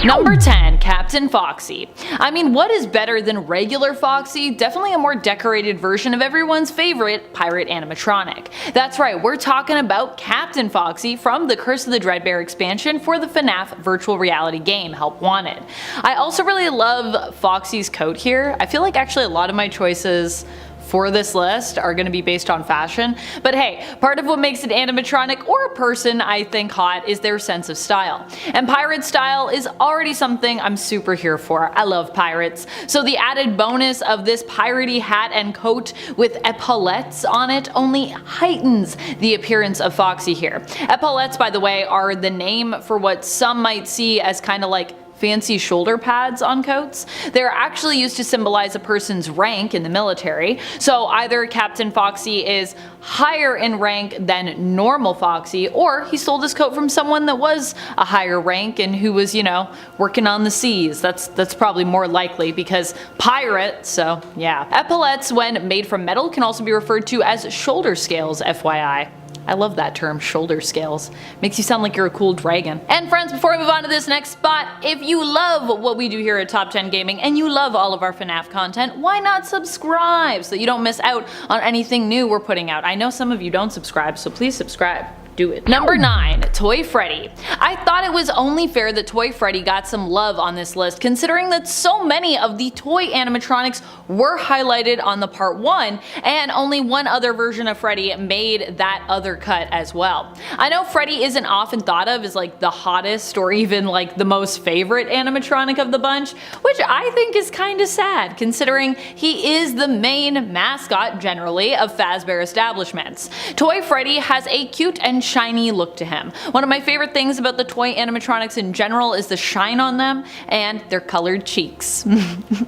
Number 10. Captain Foxy. I mean, what is better than regular Foxy? Definitely a more decorated version of everyone's favorite pirate animatronic. That's right, we're talking about Captain Foxy from the Curse of the Dreadbear expansion for the FNAF virtual reality game Help Wanted. I also really love Foxy's coat here. I feel like actually a lot of my choices for this list are going to be based on fashion, but hey, part of what makes an animatronic or a person I think hot is their sense of style. And pirate style is already something I'm super here for. I love pirates. So the added bonus of this piratey hat and coat with epaulettes on it only heightens the appearance of Foxy here. Epaulettes, by the way, are the name for what some might see as kind of like fancy shoulder pads on coats. They're actually used to symbolize a person's rank in the military, so either Captain Foxy is higher in rank than normal Foxy, or he stole this coat from someone that was a higher rank and who was, you know, working on the seas. That's probably more likely because pirate, so yeah. Epaulettes, when made from metal, can also be referred to as shoulder scales, FYI. I love that term, shoulder scales. Makes you sound like you're a cool dragon. And friends, before we move on to this next spot, if you love what we do here at Top 10 Gaming and you love all of our FNAF content, why not subscribe so that you don't miss out on anything new we're putting out? I know some of you don't subscribe, so please subscribe. Do it. Number 9. Toy Freddy. I thought it was only fair that Toy Freddy got some love on this list, considering that so many of the toy animatronics were highlighted on the part 1, and only one other version of Freddy made that other cut as well. I know Freddy isn't often thought of as like the hottest or even like the most favorite animatronic of the bunch, which I think is kinda sad, considering he is the main mascot generally of Fazbear establishments. Toy Freddy has a cute and shiny look to him. One of my favorite things about the toy animatronics in general is the shine on them and their colored cheeks.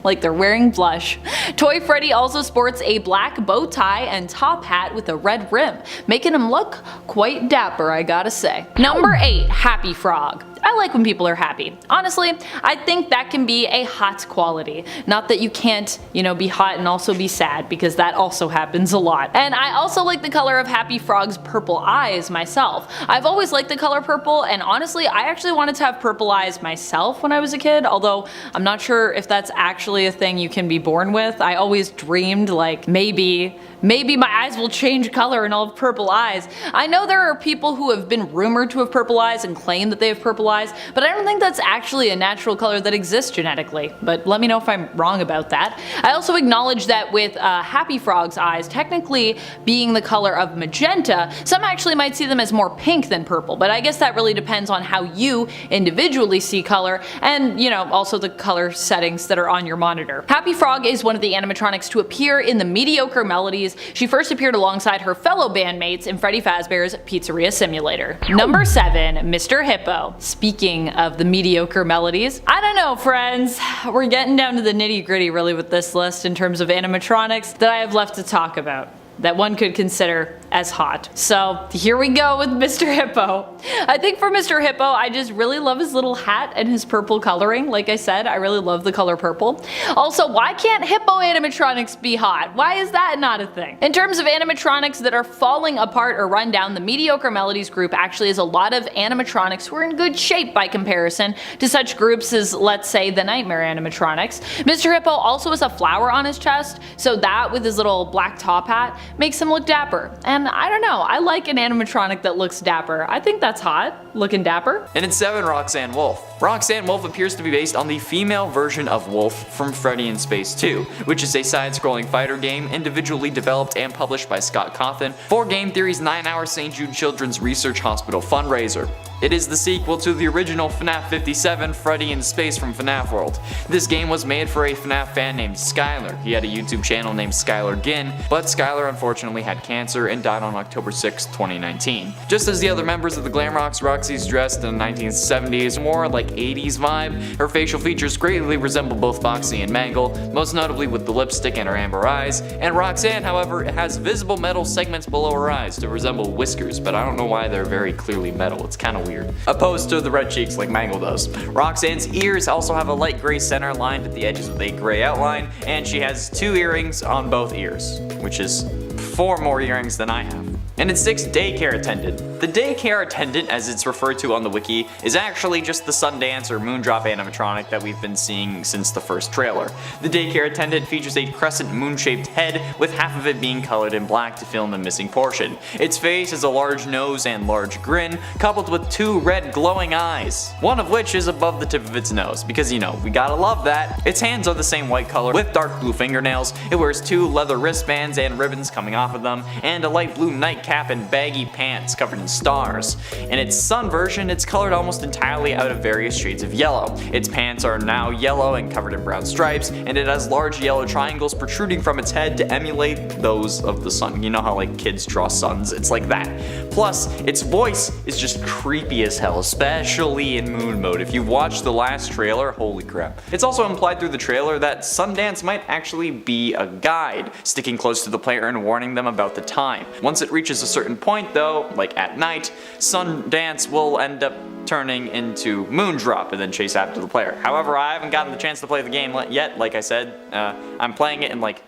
Like they're wearing blush. Toy Freddy also sports a black bow tie and top hat with a red rim, making him look quite dapper, I gotta say. Number 8. Happy Frog. I like when people are happy. Honestly, I think that can be a hot quality. Not that you can't, you know, be hot and also be sad, because that also happens a lot. And I also like the color of Happy Frog's purple eyes myself. I've always liked the color purple, and honestly, I actually wanted to have purple eyes myself when I was a kid, although I'm not sure if that's actually a thing you can be born with. I always dreamed like maybe my eyes will change color and I'll have purple eyes. I know there are people who have been rumored to have purple eyes and claim that they have purple eyes, but I don't think that's actually a natural color that exists genetically. But let me know if I'm wrong about that. I also acknowledge that with Happy Frog's eyes technically being the color of magenta, some actually might see them as more pink than purple, but I guess that really depends on how you individually see color and, you know, also the color settings that are on your monitor. Happy Frog is one of the animatronics to appear in the Mediocre Melodies. She first appeared alongside her fellow bandmates in Freddy Fazbear's Pizzeria Simulator. Number 7. Mr. Hippo. Speaking of the Mediocre Melodies, I don't know friends, we're getting down to the nitty gritty really with this list in terms of animatronics that I have left to talk about that one could consider as hot. So here we go with Mr. Hippo. I think for Mr. Hippo, I just really love his little hat and his purple coloring. Like I said, I really love the color purple. Also, why can't Hippo animatronics be hot? Why is that not a thing? In terms of animatronics that are falling apart or run down, the Mediocre Melodies group actually has a lot of animatronics who are in good shape by comparison to such groups as, let's say, the Nightmare animatronics. Mr. Hippo also has a flower on his chest, so that with his little black top hat makes him look dapper. And I don't know, I like an animatronic that looks dapper. I think that's hot, looking dapper. And it's 7. Roxanne Wolf. Roxanne Wolf appears to be based on the female version of Wolf from Freddy in Space 2, which is a side-scrolling fighter game individually developed and published by Scott Cawthon for Game Theory's 9-hour St. Jude Children's Research Hospital fundraiser. It is the sequel to the original FNAF 57, Freddy in Space from FNAF World. This game was made for a FNAF fan named Skylar. He had a YouTube channel named Skylar Ginn, but Skylar unfortunately had cancer and died on October 6, 2019. Just as the other members of the Glamrocks, Roxy's dressed in the 1970s, more like 80s vibe. Her facial features greatly resemble both Foxy and Mangle, most notably with the lipstick and her amber eyes, and Roxanne, however, has visible metal segments below her eyes to resemble whiskers, but I don't know why they're very clearly metal. It's kinda weird. Opposed to the red cheeks like Mangle does. Roxanne's ears also have a light gray center lined at the edges with a gray outline, and she has 2 earrings on both ears, which is 4 more earrings than I have. And at 6, daycare attendant. The daycare attendant, as it's referred to on the wiki, is actually just the Sundance or Moondrop animatronic that we've been seeing since the first trailer. The daycare attendant features a crescent moon-shaped head with half of it being colored in black to fill in the missing portion. Its face is a large nose and large grin, coupled with 2 red glowing eyes, one of which is above the tip of its nose, because you know, we gotta love that. Its hands are the same white color with dark blue fingernails. It wears 2 leather wristbands and ribbons coming off of them, and a light blue nightcap and baggy pants covered in stars. In its sun version, it's colored almost entirely out of various shades of yellow. Its pants are now yellow and covered in brown stripes, and it has large yellow triangles protruding from its head to emulate those of the sun. You know how like kids draw suns? It's like that. Plus, its voice is just creepy as hell, especially in moon mode. If you watched the last trailer, holy crap. It's also implied through the trailer that Sundance might actually be a guide, sticking close to the player and warning them about the time. Once it reaches a certain point though, like at night, Sundance will end up turning into Moondrop and then chase after the player. However, I haven't gotten the chance to play the game yet, like I said. I'm playing it in like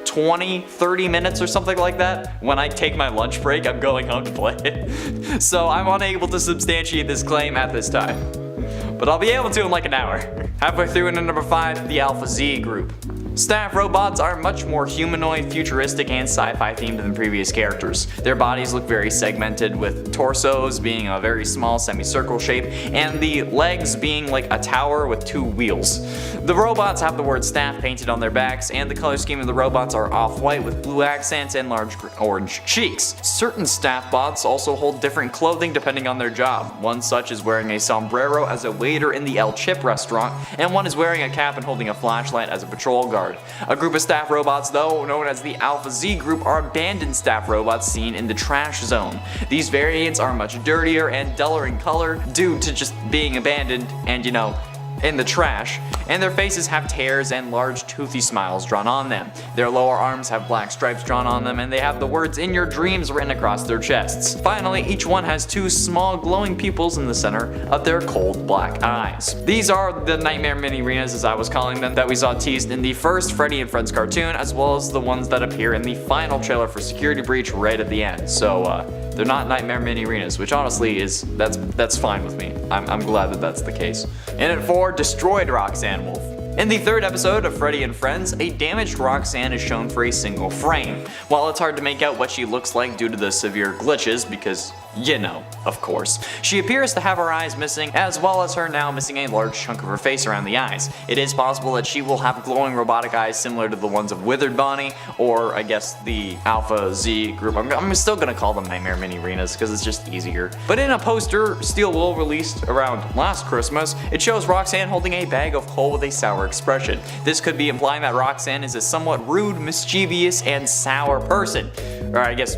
20-30 minutes or something like that. When I take my lunch break, I'm going home to play it. So I'm unable to substantiate this claim at this time. But I'll be able to in like an hour. Halfway through into number 5, the Alpha Z group. Staff robots are much more humanoid, futuristic, and sci-fi themed than previous characters. Their bodies look very segmented, with torsos being a very small semicircle shape, and the legs being like a tower with 2 wheels. The robots have the word staff painted on their backs, and the color scheme of the robots are off-white with blue accents and large orange cheeks. Certain staff bots also hold different clothing depending on their job. One such is wearing a sombrero as a waiter in the El Chip restaurant, and one is wearing a cap and holding a flashlight as a patrol guard. A group of staff robots, though, known as the Alpha Z group, are abandoned staff robots seen in the trash zone. These variants are much dirtier and duller in color due to just being abandoned and, you know, in the trash, and their faces have tears and large toothy smiles drawn on them. Their lower arms have black stripes drawn on them, and they have the words "in your dreams" written across their chests. Finally, each one has 2 small glowing pupils in the center of their cold black eyes. These are the Nightmare Mini Arenas, as I was calling them, that we saw teased in the first Freddy and Friends cartoon, as well as the ones that appear in the final trailer for Security Breach right at the end. So they're not Nightmare Mini Arenas, which honestly is, that's fine with me. I'm glad that that's the case. And at 4, destroyed Roxanne Wolf. In the 3rd episode of Freddy and Friends, a damaged Roxanne is shown for a single frame. While it's hard to make out what she looks like due to the severe glitches, because, you know, of course, she appears to have her eyes missing, as well as her now missing a large chunk of her face around the eyes. It is possible that she will have glowing robotic eyes similar to the ones of Withered Bonnie, or I guess the Alpha Z group. I'm still gonna call them Nightmare Mini Arenas because it's just easier. But in a poster Steel Wool released around last Christmas, it shows Roxanne holding a bag of coal with a sour expression. This could be implying that Roxanne is a somewhat rude, mischievous, and sour person. Or I guess,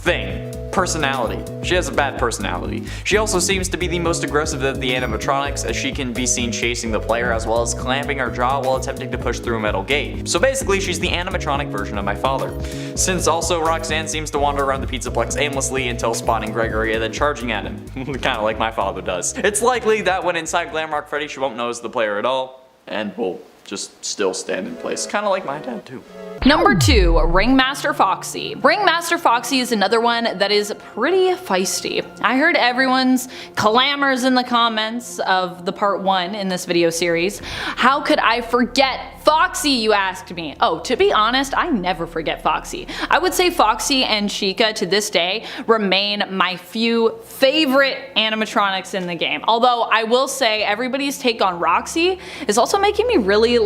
thing. Personality. She has a bad personality. She also seems to be the most aggressive of the animatronics, as she can be seen chasing the player as well as clamping her jaw while attempting to push through a metal gate. So basically, she's the animatronic version of my father. Since also Roxanne seems to wander around the Pizzaplex aimlessly until spotting Gregory and then charging at him, kinda like my father does. It's likely that when inside Glamrock Freddy, she won't notice the player at all, and will just still stand in place, kinda like my dad too. Number 2, Ringmaster Foxy. Ringmaster Foxy is another one that is pretty feisty. I heard everyone's clamors in the comments of the part 1 in this video series. How could I forget Foxy, you asked me? Oh, to be honest, I never forget Foxy. I would say Foxy and Chica to this day remain my few favorite animatronics in the game. Although I will say everybody's take on Roxy is also making me really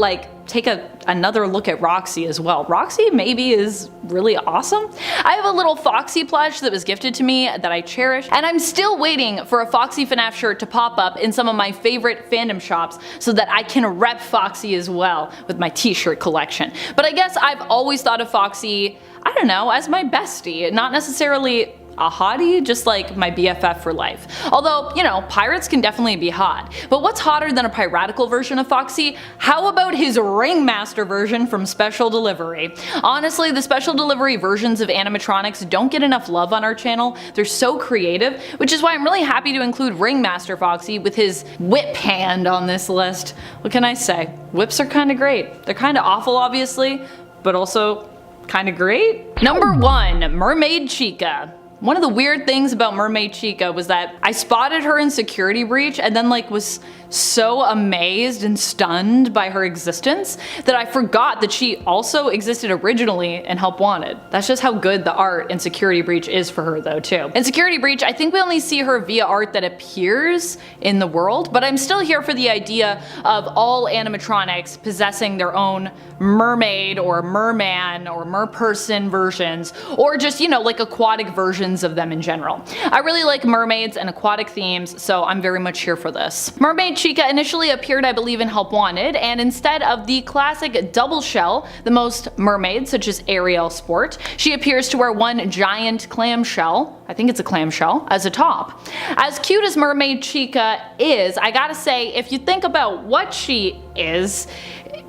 take another look at Roxy as well. Roxy maybe is really awesome. I have a little Foxy plush that was gifted to me that I cherish, and I'm still waiting for a Foxy FNAF shirt to pop up in some of my favorite fandom shops so that I can rep Foxy as well with my t-shirt collection. But I guess I've always thought of Foxy, I don't know, as my bestie, not necessarily a hottie, just like my BFF for life. Although, you know, pirates can definitely be hot. But what's hotter than a piratical version of Foxy? How about his Ringmaster version from Special Delivery? Honestly, the Special Delivery versions of animatronics don't get enough love on our channel. They're so creative, which is why I'm really happy to include Ringmaster Foxy with his whip hand on this list. What can I say? Whips are kinda great. They're kinda awful, obviously, but also kind of great. Number 1, Mermaid Chica. One of the weird things about Mermaid Chica was that I spotted her in Security Breach and then was so amazed and stunned by her existence that I forgot that she also existed originally in Help Wanted. That's just how good the art in Security Breach is for her though too. In Security Breach, I think we only see her via art that appears in the world, but I'm still here for the idea of all animatronics possessing their own mermaid or merman or merperson versions, or just, like aquatic versions of them in general. I really like mermaids and aquatic themes, so I'm very much here for this. Mermaid Chica initially appeared, I believe, in Help Wanted, and instead of the classic double shell the most mermaids, such as Ariel sport, she appears to wear one giant clamshell, I think it's a clamshell, as a top. As cute as Mermaid Chica is, I gotta say, if you think about what she is,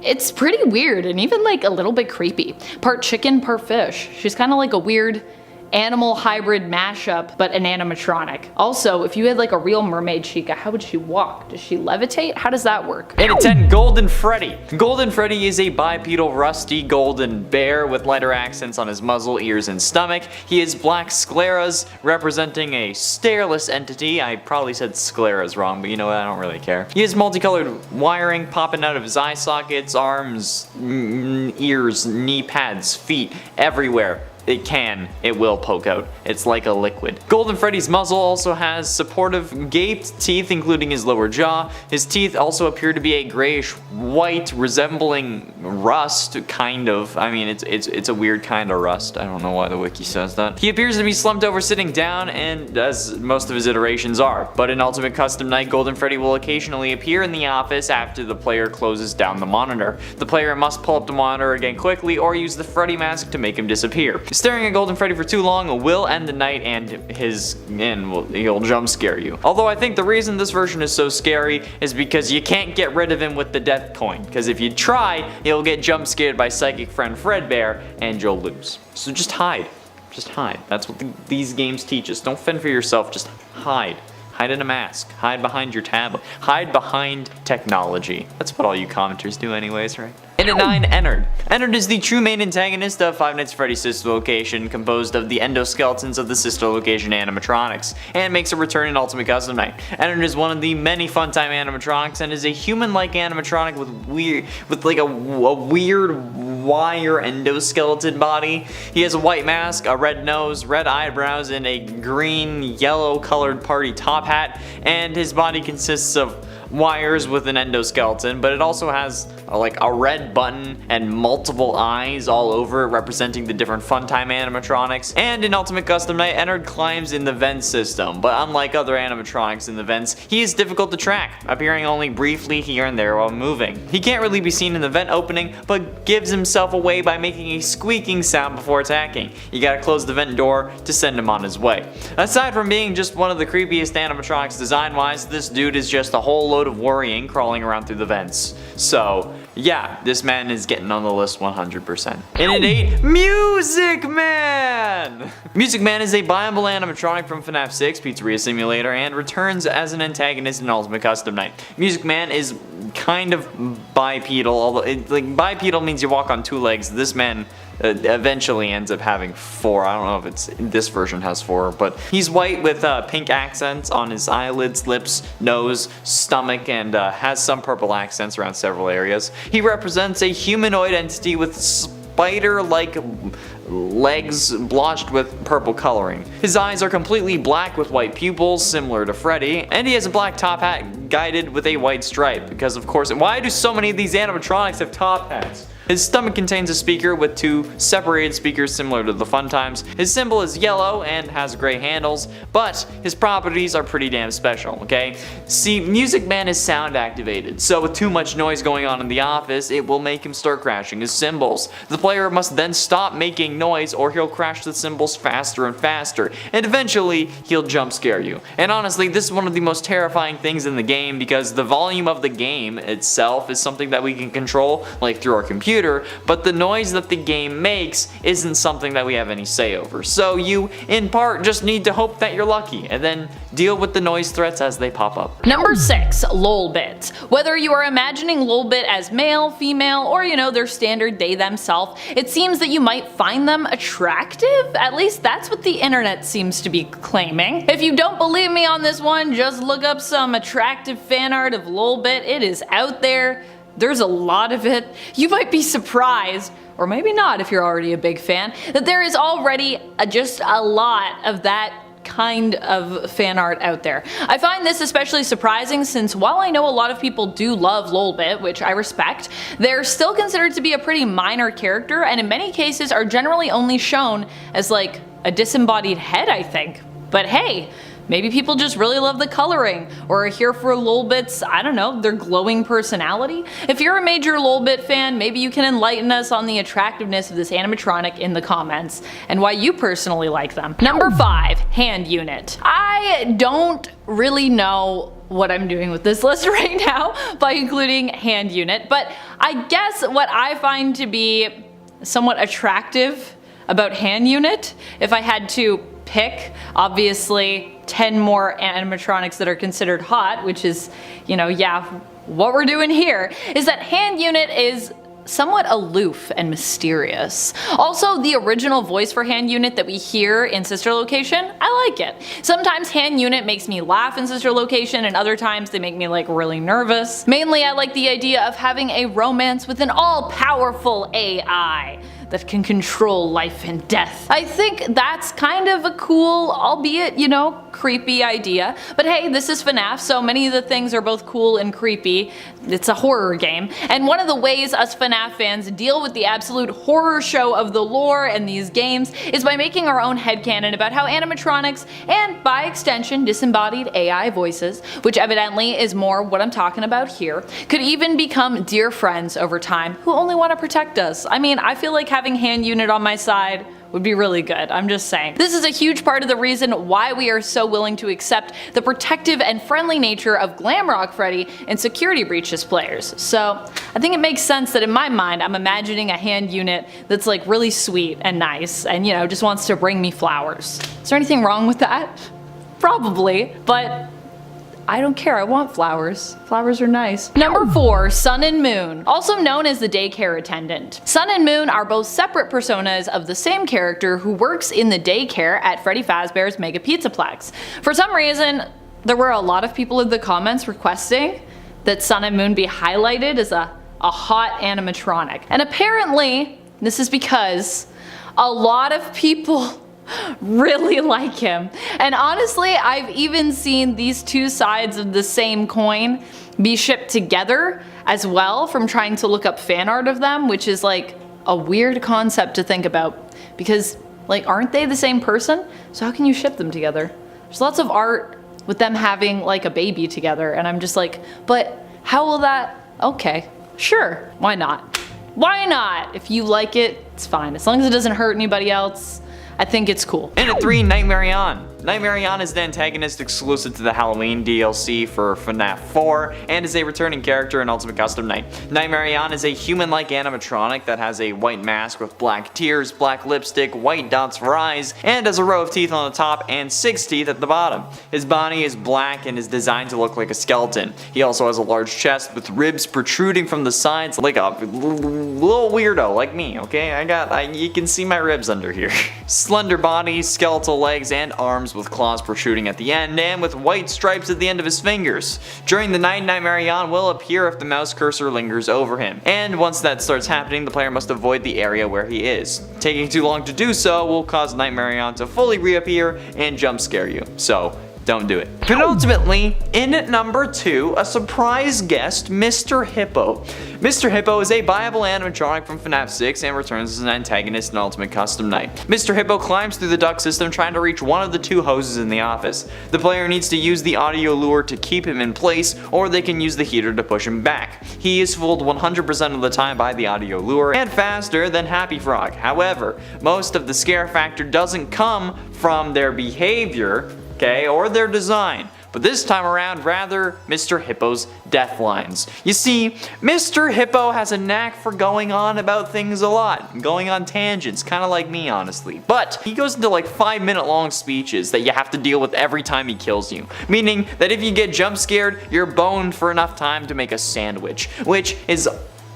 it's pretty weird and even a little bit creepy. Part chicken, part fish. She's kind of like a weird animal hybrid mashup, but an animatronic. Also, if you had a real Mermaid Chica, how would she walk? Does she levitate? How does that work? And at 10, Golden Freddy. Golden Freddy is a bipedal rusty golden bear with lighter accents on his muzzle, ears, and stomach. He has black scleras representing a stareless entity. I probably said scleras wrong, but you know what, I don't really care. He has multicolored wiring popping out of his eye sockets, arms, ears, knee pads, feet, everywhere. It will poke out. It's like a liquid. Golden Freddy's muzzle also has supportive gaped teeth, including his lower jaw. His teeth also appear to be a grayish white, resembling rust, kind of. I mean, it's a weird kind of rust. I don't know why the wiki says that. He appears to be slumped over sitting down, and as most of his iterations are. But in Ultimate Custom Night, Golden Freddy will occasionally appear in the office after the player closes down the monitor. The player must pull up the monitor again quickly or use the Freddy mask to make him disappear. Staring at Golden Freddy for too long will end the night and he'll jump scare you. Although I think the reason this version is so scary is because you can't get rid of him with the death coin, because if you try, you'll get jump scared by Psychic Friend Fredbear and you'll lose. So just hide. Just hide. That's what these games teach us. Don't fend for yourself, just hide. Hide in a mask. Hide behind your tablet. Hide behind technology. That's what all you commenters do anyways, right? And at 9, Ennard. Ennard is the true main antagonist of Five Nights at Freddy's sister location, composed of the endoskeletons of the sister location animatronics, and makes a return in Ultimate Custom Night. Ennard is one of the many funtime animatronics and is a human-like animatronic with a weird wire endoskeleton body. He has a white mask, a red nose, red eyebrows, and a green-yellow colored party top hat, and his body consists of wires with an endoskeleton, but it also has a red button and multiple eyes all over it, representing the different funtime animatronics. And in Ultimate Custom Night, Ennard climbs in the vent system, but unlike other animatronics in the vents, he is difficult to track, appearing only briefly here and there while moving. He can't really be seen in the vent opening, but gives himself away by making a squeaking sound before attacking. You gotta close the vent door to send him on his way. Aside from being just one of the creepiest animatronics design-wise, this dude is just a whole load of worrying crawling around through the vents. So, yeah, this man is getting on the list 100%. And at 8, Music Man! Music Man is a viable animatronic from FNAF 6 Pizzeria Simulator and returns as an antagonist in Ultimate Custom Night. Music Man is kind of bipedal, although bipedal means you walk on 2 legs. This man eventually ends up having 4. I don't know if this version has 4, but he's white with pink accents on his eyelids, lips, nose, stomach, and has some purple accents around several areas. He represents a humanoid entity with spider-like legs blotched with purple coloring. His eyes are completely black with white pupils, similar to Freddy, and he has a black top hat guided with a white stripe, because of course, why do so many of these animatronics have top hats? His stomach contains a speaker with 2 separated speakers similar to the Fun Times. His symbol is yellow and has gray handles, but his properties are pretty damn special, okay? See, Music Man is sound activated, so with too much noise going on in the office, it will make him start crashing his cymbals. The player must then stop making noise or he'll crash the cymbals faster and faster, and eventually he'll jump scare you. And honestly, this is one of the most terrifying things in the game because the volume of the game itself is something that we can control, like through our computer, computer, but the noise that the game makes isn't something that we have any say over. So you, in part, just need to hope that you're lucky, and then deal with the noise threats as they pop up. Number 6. Lolbit. Whether you are imagining Lolbit as male, female, or their standard they themselves, it seems that you might find them attractive. At least that's what the internet seems to be claiming. If you don't believe me on this one, just look up some attractive fan art of Lolbit. It is out there. There's a lot of it. You might be surprised, or maybe not if you're already a big fan, that there is already just a lot of that kind of fan art out there. I find this especially surprising since while I know a lot of people do love Lolbit, which I respect, they're still considered to be a pretty minor character and in many cases are generally only shown as like a disembodied head, I think. But hey, maybe people just really love the coloring, or are here for Lolbit's, I don't know, their glowing personality? If you're a major Lolbit fan, maybe you can enlighten us on the attractiveness of this animatronic in the comments, and why you personally like them. Number 5. Hand unit. I don't really know what I'm doing with this list right now by including hand unit, but I guess what I find to be somewhat attractive about hand unit, if I had to pick, obviously 10 more animatronics that are considered hot, which is, yeah, what we're doing here, is that hand unit is somewhat aloof and mysterious. Also, the original voice for hand unit that we hear in Sister Location, I like it. Sometimes hand unit makes me laugh in Sister Location, and other times they make me like really nervous. Mainly I like the idea of having a romance with an all-powerful AI that can control life and death. I think that's kind of a cool, albeit, creepy idea. But hey, this is FNAF, so many of the things are both cool and creepy. It's a horror game. And one of the ways us FNAF fans deal with the absolute horror show of the lore and these games is by making our own headcanon about how animatronics, and by extension disembodied AI voices, which evidently is more what I'm talking about here, could even become dear friends over time who only want to protect us. I mean, I feel like having hand unit on my side would be really good, I'm just saying. This is a huge part of the reason why we are so willing to accept the protective and friendly nature of Glamrock Freddy and Security Breaches players. So I think it makes sense that in my mind I'm imagining a hand unit that's like really sweet and nice and just wants to bring me flowers. Is there anything wrong with that? Probably, but I don't care, I want flowers. Flowers are nice. Number 4, Sun and Moon. Also known as the daycare attendant. Sun and Moon are both separate personas of the same character who works in the daycare at Freddy Fazbear's Mega Pizzaplex. For some reason, there were a lot of people in the comments requesting that Sun and Moon be highlighted as a hot animatronic. And apparently, this is because a lot of people really like him. And honestly, I've even seen these two sides of the same coin be shipped together as well from trying to look up fan art of them, which is like a weird concept to think about because like aren't they the same person? So how can you ship them together? There's lots of art with them having like a baby together and I'm just like, but how will that? Okay, sure, why not? Why not? If you like it, it's fine. As long as it doesn't hurt anybody else, I think it's cool. And at 3, Nightmare On. Nightmare On is the antagonist exclusive to the Halloween DLC for FNAF 4 and is a returning character in Ultimate Custom Night. Nightmare On is a human-like animatronic that has a white mask with black tears, black lipstick, white dots for eyes, and has a row of teeth on the top and 6 teeth at the bottom. His body is black and is designed to look like a skeleton. He also has a large chest with ribs protruding from the sides like a little weirdo like me, okay? You can see my ribs under here. Slender body, skeletal legs, and arms with claws protruding at the end, and with white stripes at the end of his fingers. During the night, Nightmare On will appear if the mouse cursor lingers over him, and once that starts happening, the player must avoid the area where he is. Taking too long to do so will cause Nightmare On to fully reappear and jump scare you, so don't do it. But ultimately, in at number 2, a surprise guest, Mr. Hippo. Mr. Hippo is a viable animatronic from FNAF 6 and returns as an antagonist in Ultimate Custom Night. Mr. Hippo climbs through the duct system trying to reach one of the 2 hoses in the office. The player needs to use the audio lure to keep him in place, or they can use the heater to push him back. He is fooled 100% of the time by the audio lure and faster than Happy Frog. However, most of the scare factor doesn't come from their behavior, or their design, but this time around rather Mr. Hippo's death lines. You see, Mr. Hippo has a knack for going on about things a lot, going on tangents, kind of like me honestly. But he goes into like 5-minute long speeches that you have to deal with every time he kills you, meaning that if you get jump scared, you're boned for enough time to make a sandwich, which is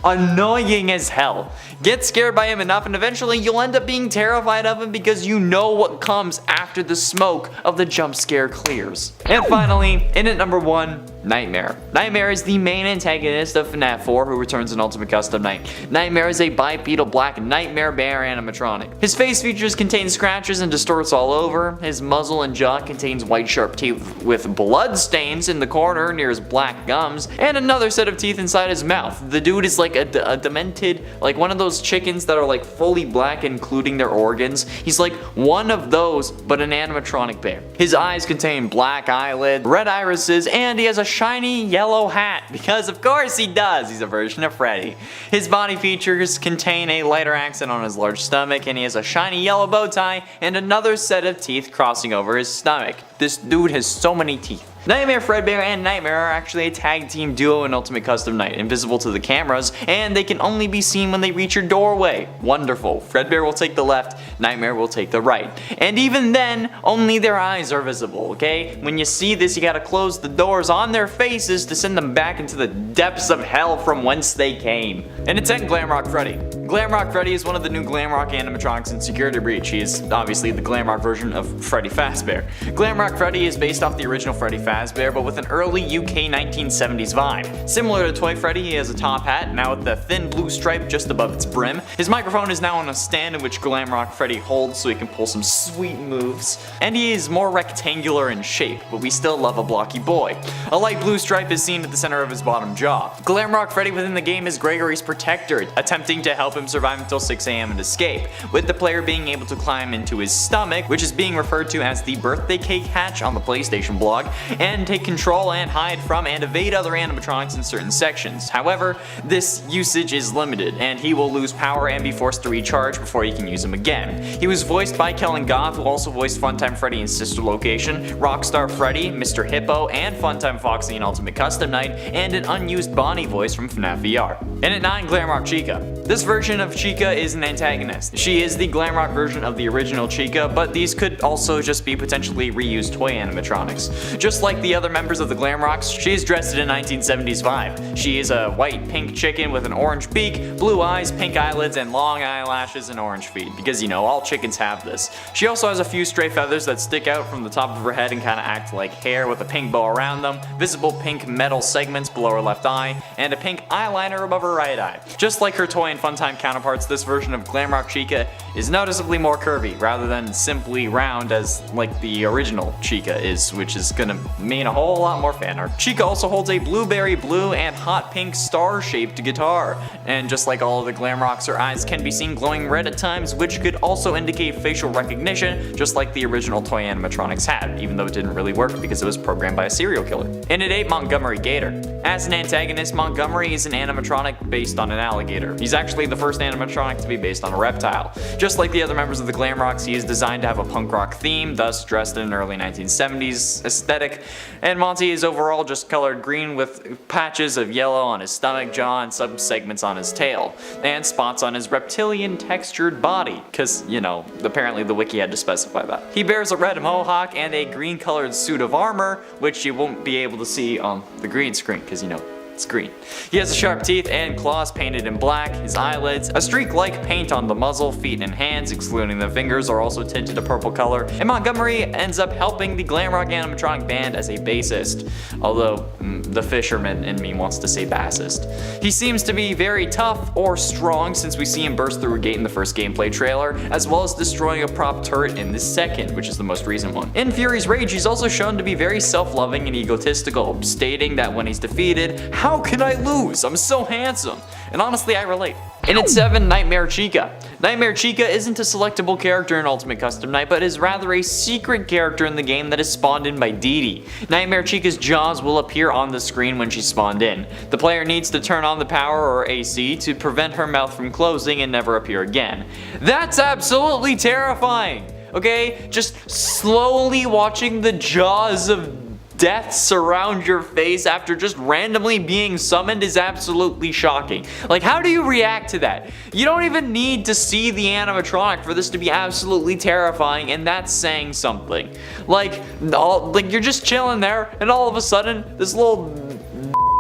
annoying as hell. Get scared by him enough and eventually you'll end up being terrified of him because you know what comes after the smoke of the jump scare clears. And finally, in at number 1, Nightmare. Nightmare is the main antagonist of FNAF 4 who returns in Ultimate Custom Night. Nightmare is a bipedal black nightmare bear animatronic. His face features contain scratches and distorts all over. His muzzle and jaw contains white sharp teeth with blood stains in the corner near his black gums and another set of teeth inside his mouth. The dude is like a demented, like one of those chickens that are like fully black including their organs. He's like one of those but an animatronic bear. His eyes contain black eyelids, red irises, and he has a shiny yellow hat because of course he does. He's a version of Freddy. His body features contain a lighter accent on his large stomach and he has a shiny yellow bow tie and another set of teeth crossing over his stomach. This dude has so many teeth. Nightmare Fredbear and Nightmare are actually a tag team duo in Ultimate Custom Night, invisible to the cameras, and they can only be seen when they reach your doorway. Wonderful. Fredbear will take the left, Nightmare will take the right. And even then, only their eyes are visible, okay? When you see this, you gotta close the doors on their faces to send them back into the depths of hell from whence they came. And it's Glamrock Freddy. Glamrock Freddy is one of the new Glamrock animatronics in Security Breach. He is obviously the Glamrock version of Freddy Fazbear. Glamrock Freddy is based off the original Freddy Fazbear, but with an early UK 1970s vibe. Similar to Toy Freddy, he has a top hat, now with the thin blue stripe just above its brim. His microphone is now on a stand in which Glamrock Freddy holds so he can pull some sweet moves. And he is more rectangular in shape, but we still love a blocky boy. A light blue stripe is seen at the center of his bottom jaw. Glamrock Freddy within the game is Gregory's protector, attempting to help him survive until 6 AM and escape, with the player being able to climb into his stomach, which is being referred to as the birthday cake hatch on the PlayStation blog, and take control and hide from and evade other animatronics in certain sections. However, this usage is limited, and he will lose power and be forced to recharge before you can use him again. He was voiced by Kellen Goff, who also voiced Funtime Freddy in Sister Location, Rockstar Freddy, Mr. Hippo, and Funtime Foxy in Ultimate Custom Night, and an unused Bonnie voice from FNAF VR. And at 9, Glamrock Chica. This version of Chica is an antagonist. She is the Glamrock version of the original Chica, but these could also just be potentially reused toy animatronics. Just like the other members of the Glamrocks, she is dressed in a 1970s vibe. She is a white pink chicken with an orange beak, blue eyes, pink eyelids, and long eyelashes and orange feet, because you know, all chickens have this. She also has a few stray feathers that stick out from the top of her head and kind of act like hair with a pink bow around them, visible pink metal segments below her left eye, and a pink eyeliner above her right eye. Just like her toy and Funtime counterparts, this version of Glamrock Chica is noticeably more curvy rather than simply round as like the original Chica is, which is gonna mean a whole lot more fan art. Chica also holds a blueberry blue and hot pink star-shaped guitar, and just like all of the Glamrocks, her eyes can be seen glowing red at times, which could also indicate facial recognition, just like the original toy animatronics had, even though it didn't really work because it was programmed by a serial killer. And at 8, Montgomery Gator. As an antagonist, Montgomery is an animatronic based on an alligator. He's actually the first animatronic to be based on a reptile. Just like the other members of the Glamrocks, he is designed to have a punk rock theme, thus dressed in an early 1970s aesthetic, and Monty is overall just colored green with patches of yellow on his stomach, jaw, and subsegments on his tail, and spots on his reptilian textured body, cause, you know, apparently the wiki had to specify that. He bears a red mohawk and a green colored suit of armor, which you won't be able to see on the green screen, cause you know, it's green. He has sharp teeth and claws painted in black, his eyelids, a streak-like paint on the muzzle, feet, and hands, excluding the fingers, are also tinted a purple color, and Montgomery ends up helping the Glamrock animatronic band as a bassist, although the fisherman in me wants to say bassist. He seems to be very tough or strong since we see him burst through a gate in the first gameplay trailer, as well as destroying a prop turret in the second, which is the most recent one. In Fury's Rage, he's also shown to be very self-loving and egotistical, stating that when he's defeated, "How can I lose? I'm so handsome." And honestly, I relate. And at 7, Nightmare Chica. Nightmare Chica isn't a selectable character in Ultimate Custom Night, but is rather a secret character in the game that is spawned in by Dee Dee. Nightmare Chica's jaws will appear on the screen when she's spawned in. The player needs to turn on the power or AC to prevent her mouth from closing and never appear again. That's absolutely terrifying! Okay? Just slowly watching the jaws of death surround your face after just randomly being summoned is absolutely shocking. Like, how do you react to that? You don't even need to see the animatronic for this to be absolutely terrifying, and that's saying something. Like you're just chilling there, and all of a sudden, this little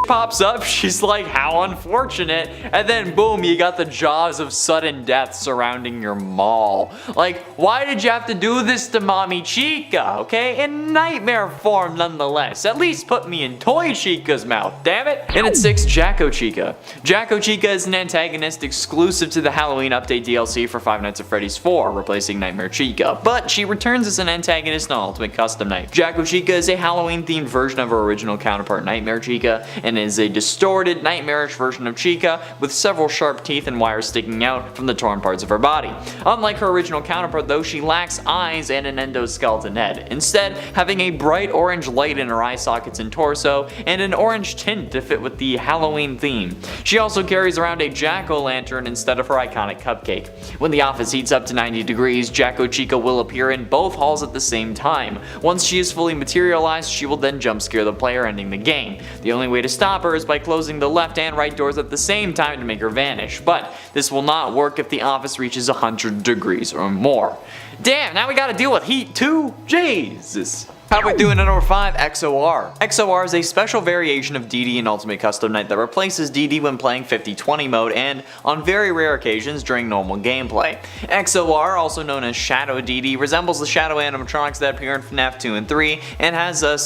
pops up, she's like, how unfortunate, and then boom, you got the jaws of sudden death surrounding your mall. Like, why did you have to do this to Mommy Chica, okay? In nightmare form nonetheless. At least put me in Toy Chica's mouth, damn it. And at 6, Jacko Chica. Jacko Chica is an antagonist exclusive to the Halloween Update DLC for Five Nights at Freddy's 4, replacing Nightmare Chica, but she returns as an antagonist on Ultimate Custom Night. Jacko Chica is a Halloween-themed version of her original counterpart Nightmare Chica, and is a distorted, nightmarish version of Chica with several sharp teeth and wires sticking out from the torn parts of her body. Unlike her original counterpart though, she lacks eyes and an endoskeleton head, instead having a bright orange light in her eye sockets and torso, and an orange tint to fit with the Halloween theme. She also carries around a jack-o'-lantern instead of her iconic cupcake. When the office heats up to 90 degrees, Jacko Chica will appear in both halls at the same time. Once she is fully materialized, she will then jump scare the player, ending the game. The only way to stop her is by closing the left and right doors at the same time to make her vanish, but this will not work if the office reaches 100 degrees or more. Damn, now we gotta deal with heat too? Jesus. How about doing at number 5, XOR? XOR is a special variation of DD in Ultimate Custom Night that replaces DD when playing 50-20 mode and, on very rare occasions, during normal gameplay. XOR, also known as Shadow DD, resembles the Shadow animatronics that appear in FNAF 2 and 3 and has a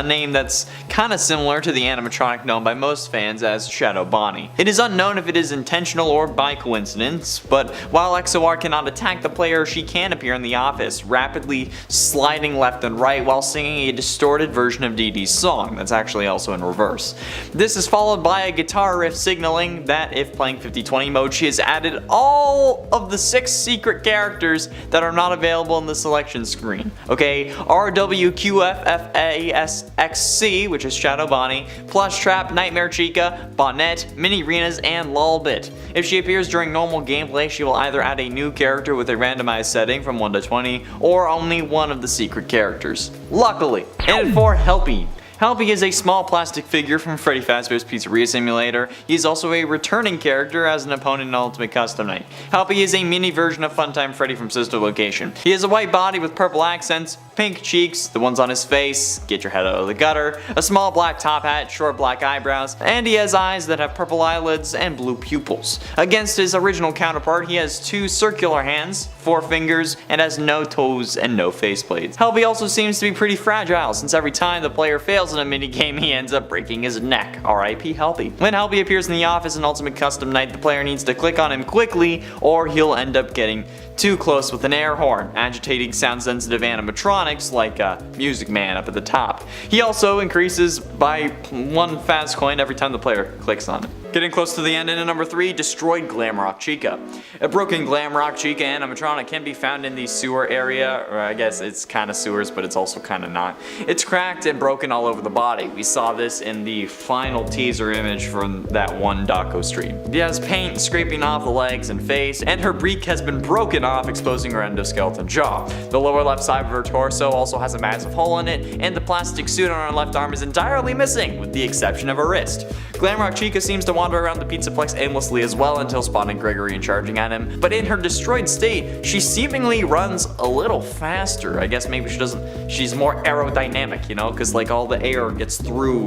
name that's kinda similar to the animatronic known by most fans as Shadow Bonnie. It is unknown if it is intentional or by coincidence, but while XOR cannot attack the player, she can appear in the office, rapidly sliding left and right while singing a distorted version of Dee Dee's song that's actually also in reverse. This is followed by a guitar riff signaling that if playing 50-20 mode, she has added all of the 6 secret characters that are not available in the selection screen. Okay, RWQFFASXC, which is Shadow Bonnie, Plush Trap, Nightmare Chica, Bonnet, Mini Renas, and Lolbit. If she appears during normal gameplay, she will either add a new character with a randomized setting from 1 to 20, or only one of the secret characters. Luckily. And for Helpy. Helpy is a small plastic figure from Freddy Fazbear's Pizzeria Simulator. He is also a returning character as an opponent in Ultimate Custom Night. Helpy is a mini version of Funtime Freddy from Sister Location. He has a white body with purple accents, pink cheeks, the ones on his face, get your head out of the gutter, a small black top hat, short black eyebrows, and he has eyes that have purple eyelids and blue pupils. Against his original counterpart, he has 2 circular hands, 4 fingers, and has no toes and no faceplates. Helpy also seems to be pretty fragile, since every time the player fails in a minigame, he ends up breaking his neck. R.I.P. Helpy. When Helpy appears in the office in Ultimate Custom Night, the player needs to click on him quickly, or he'll end up getting too close with an air horn, agitating sound-sensitive animatronics like Music Man up at the top. He also increases by 1 fast coin every time the player clicks on it. Getting close to the end, and at number 3, Destroyed Glamrock Chica. A broken Glamrock Chica animatronic can be found in the sewer area, or I guess it's kind of sewers, but it's also kind of not. It's cracked and broken all over the body. We saw this in the final teaser image from that one doco stream. She has paint scraping off the legs and face, and her beak has been broken off, exposing her endoskeleton jaw. The lower left side of her torso also has a massive hole in it, and the plastic suit on her left arm is entirely missing, with the exception of her wrist. Glamrock Chica seems to wander around the Pizzaplex aimlessly as well until spotting Gregory and charging at him, but in her destroyed state, she seemingly runs a little faster. I guess maybe she's more aerodynamic, you know, because like all the air gets through,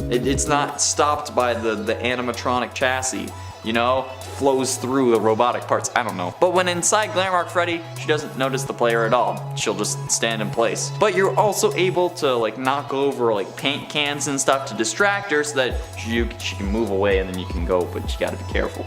it's not stopped by the animatronic chassis, you know, flows through the robotic parts, I don't know. But when inside Glamrock Freddy, she doesn't notice the player at all. She'll just stand in place. But you're also able to like knock over like paint cans and stuff to distract her so that she can move away and then you can go, but you gotta be careful.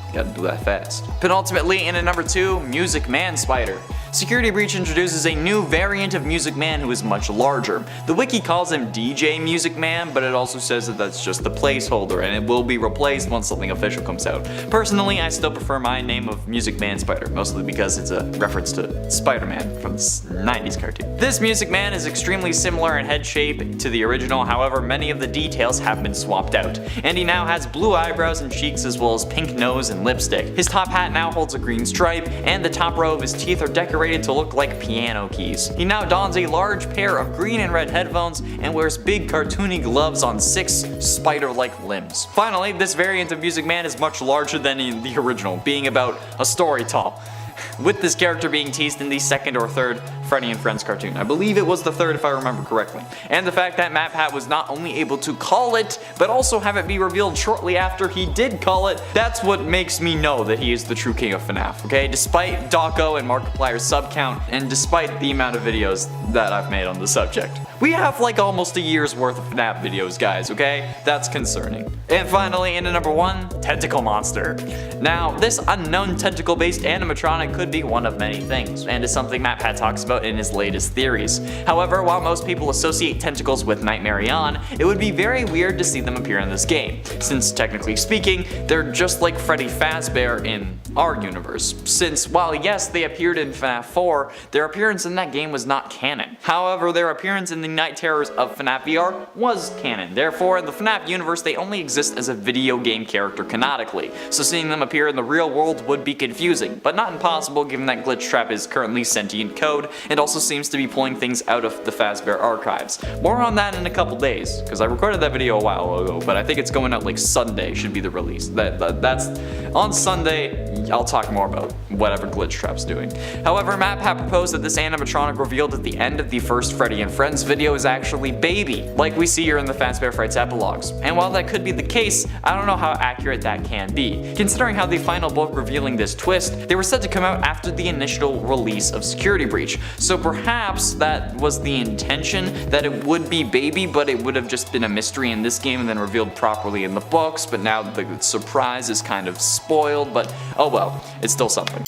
You gotta do that fast. Penultimately, in at number 2, Music Man Spider. Security Breach introduces a new variant of Music Man who is much larger. The wiki calls him DJ Music Man, but it also says that that's just the placeholder and it will be replaced once something official comes out. Personally, I still prefer my name of Music Man Spider, mostly because it's a reference to Spider-Man from the 90s cartoon. This Music Man is extremely similar in head shape to the original, however many of the details have been swapped out. And he now has blue eyebrows and cheeks as well as pink nose and lipstick. His top hat now holds a green stripe, and the top row of his teeth are decorated decorated to look like piano keys. He now dons a large pair of green and red headphones and wears big cartoony gloves on 6 spider-like limbs. Finally, this variant of Music Man is much larger than in the original, being about a story tall, with this character being teased in the second or third Freddy and Friends cartoon. I believe it was the third if I remember correctly. And the fact that MatPat was not only able to call it, but also have it be revealed shortly after he did call it, that's what makes me know that he is the true king of FNAF, okay? Despite Dawko and Markiplier's sub count, and despite the amount of videos that I've made on the subject. We have like almost a year's worth of FNAF videos, guys, okay? That's concerning. And finally, into number 1, Tentacle Monster. Now, this unknown tentacle-based animatronic could be one of many things, and is something MatPat talks about in his latest theories. However, while most people associate tentacles with Nightmare On, it would be very weird to see them appear in this game, since technically speaking, they're just like Freddy Fazbear in our universe. Since while yes, they appeared in FNAF 4, their appearance in that game was not canon. However, their appearance in the Night Terrors of FNAF VR was canon. Therefore, in the FNAF universe, they only exist as a video game character canonically, so seeing them appear in the real world would be confusing, but not impossible given that Glitch Trap is currently sentient code and also seems to be pulling things out of the Fazbear archives. More on that in a couple days, because I recorded that video a while ago, but I think it's going out like Sunday should be the release. That's on Sunday. I'll talk more about whatever Glitch Trap's doing. However, MatPat proposed that this animatronic revealed at the end of the first Freddy and Friends video is actually Baby, like we see here in the Fazbear Frights epilogues. And while that could be the case, I don't know how accurate that can be. Considering how the final book revealing this twist, they were said to come out after the initial release of Security Breach, so perhaps that was the intention, that it would be Baby, but it would have just been a mystery in this game and then revealed properly in the books, but now the surprise is kind of spoiled, but oh well, it's still something.